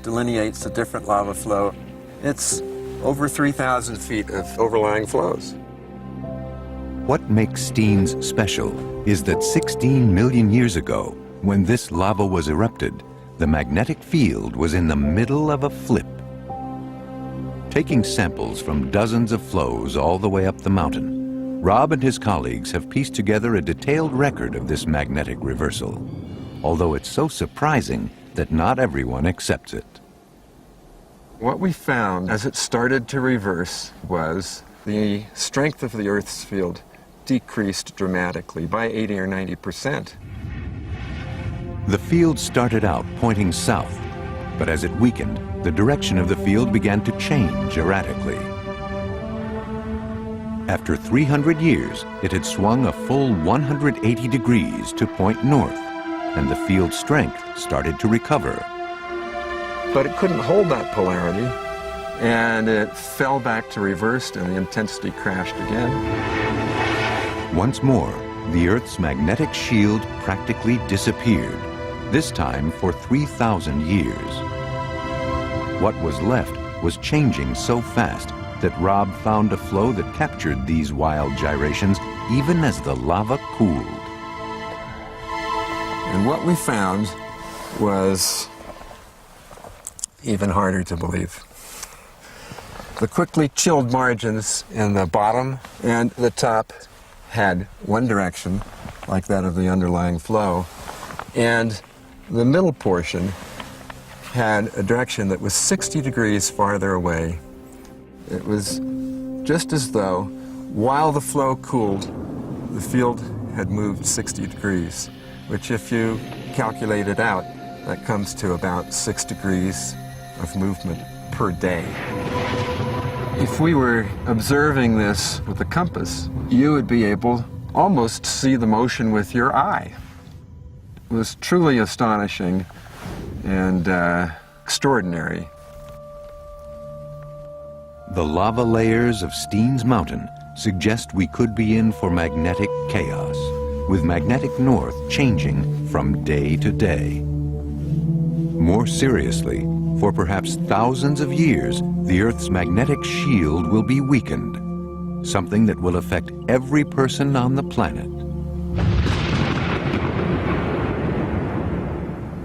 delineates the different lava flow. It's over 3,000 feet of overlying flows. What makes Steens special is that 16 million years ago, when this lava was erupted, the magnetic field was in the middle of a flip. Taking samples from dozens of flows all the way up the mountain, Rob and his colleagues have pieced together a detailed record of this magnetic reversal, although it's so surprising that not everyone accepts it. What we found as it started to reverse was the strength of the Earth's field decreased dramatically by 80 or 90%. The field started out pointing south, but as it weakened, the direction of the field began to change erratically. After 300 years, it had swung a full 180 degrees to point north, and the field's strength started to recover. But it couldn't hold that polarity, and it fell back to reversed, and the intensity crashed again. Once more, the Earth's magnetic shield practically disappeared, this time for 3,000 years. What was left was changing so fast that Rob found a flow that captured these wild gyrations even as the lava cooled. And what we found was even harder to believe. The quickly chilled margins in the bottom and the top had one direction, like that of the underlying flow, and the middle portion had a direction that was 60 degrees farther away. It was just as though, while the flow cooled, the field had moved 60 degrees, which if you calculate it out, that comes to about 6 degrees of movement per day. If we were observing this with a compass, you would be able almost to see the motion with your eye. It was truly astonishing and extraordinary. The lava layers of Steens Mountain suggest we could be in for magnetic chaos, with magnetic north changing from day to day. More seriously, for perhaps thousands of years, the Earth's magnetic shield will be weakened, something that will affect every person on the planet.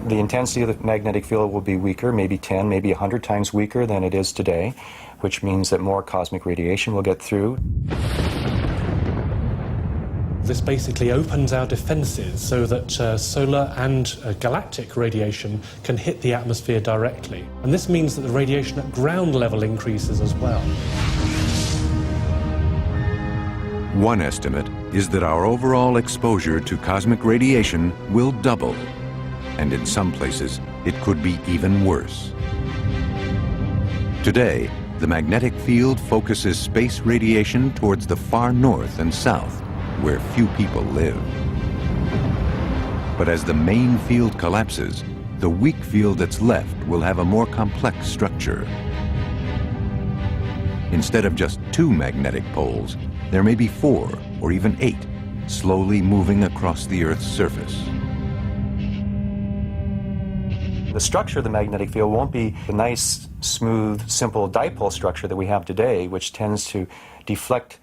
The intensity of the magnetic field will be weaker, maybe 10, maybe 100 times weaker than it is today, which means that more cosmic radiation will get through. This basically opens our defenses so that solar and galactic radiation can hit the atmosphere directly. And this means that the radiation at ground level increases as well. One estimate is that our overall exposure to cosmic radiation will double, and in some places it could be even worse. Today, the magnetic field focuses space radiation towards the far north and south, where few people live. But as the main field collapses, the weak field that's left will have a more complex structure. Instead of just 2 magnetic poles, there may be 4 or even 8, slowly moving across the Earth's surface. The structure of the magnetic field won't be the nice, smooth, simple dipole structure that we have today, which tends to deflect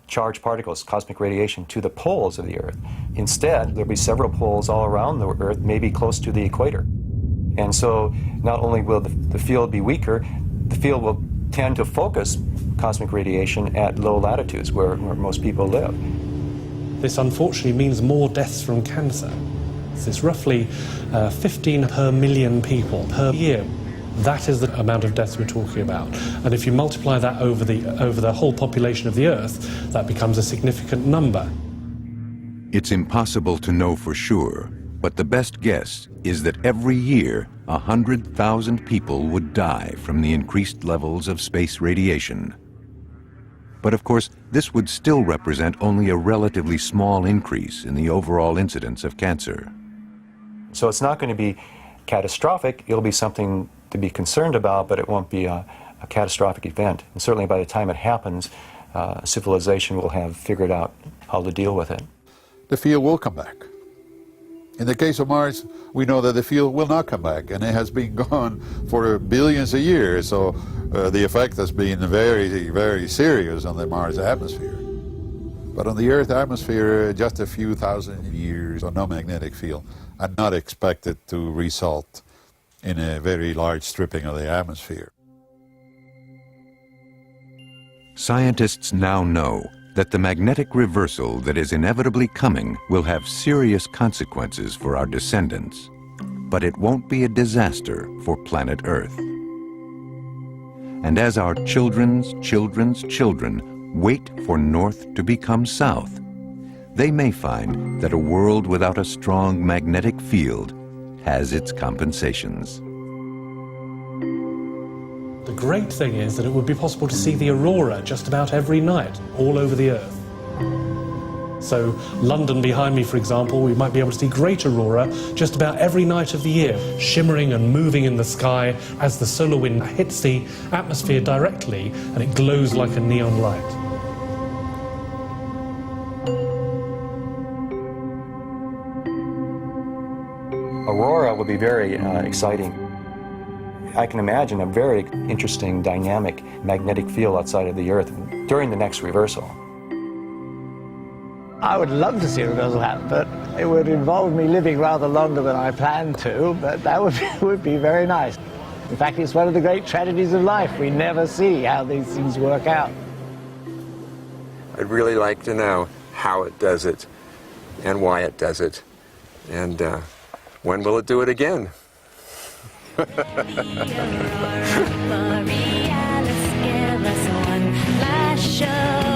charged particles, cosmic radiation, to the poles of the Earth. Instead, there'll be several poles all around the Earth, maybe close to the equator. And so not only will the field be weaker, the field will tend to focus cosmic radiation at low latitudes where most people live. This unfortunately means more deaths from cancer. It's roughly 15 per million people per year. That is the amount of deaths we're talking about. And if you multiply that over the whole population of the Earth, that becomes a significant number. It's impossible to know for sure, but the best guess is that every year 100,000 people would die from the increased levels of space radiation. But of course, this would still represent only a relatively small increase in the overall incidence of cancer. So it's not going to be catastrophic. It'll be something to be concerned about, but it won't be a catastrophic event. And certainly by the time it happens, civilization will have figured out how to deal with it. The field will come back. In the case of Mars, we know that the field will not come back, and it has been gone for billions of years, so the effect has been very, very serious on the Mars atmosphere. But on the Earth atmosphere, just a few thousand years of no magnetic field are not expected to result in a very large stripping of the atmosphere. Scientists now know that the magnetic reversal that is inevitably coming will have serious consequences for our descendants, but it won't be a disaster for planet Earth. And as our children's children's children wait for north to become south, they may find that a world without a strong magnetic field has its compensations. The great thing is that it would be possible to see the aurora just about every night, all over the Earth. So London behind me, for example, we might be able to see great aurora just about every night of the year, shimmering and moving in the sky as the solar wind hits the atmosphere directly and it glows like a neon light. Aurora would be very exciting. I can imagine a very interesting dynamic magnetic field outside of the Earth during the next reversal. I would love to see a reversal happen, but it would involve me living rather longer than I planned to, but that would be very nice. In fact, it's one of the great tragedies of life. We never see how these things work out. I'd really like to know how it does it and why it does it, and when will it do it again? Borealis, give us one last show.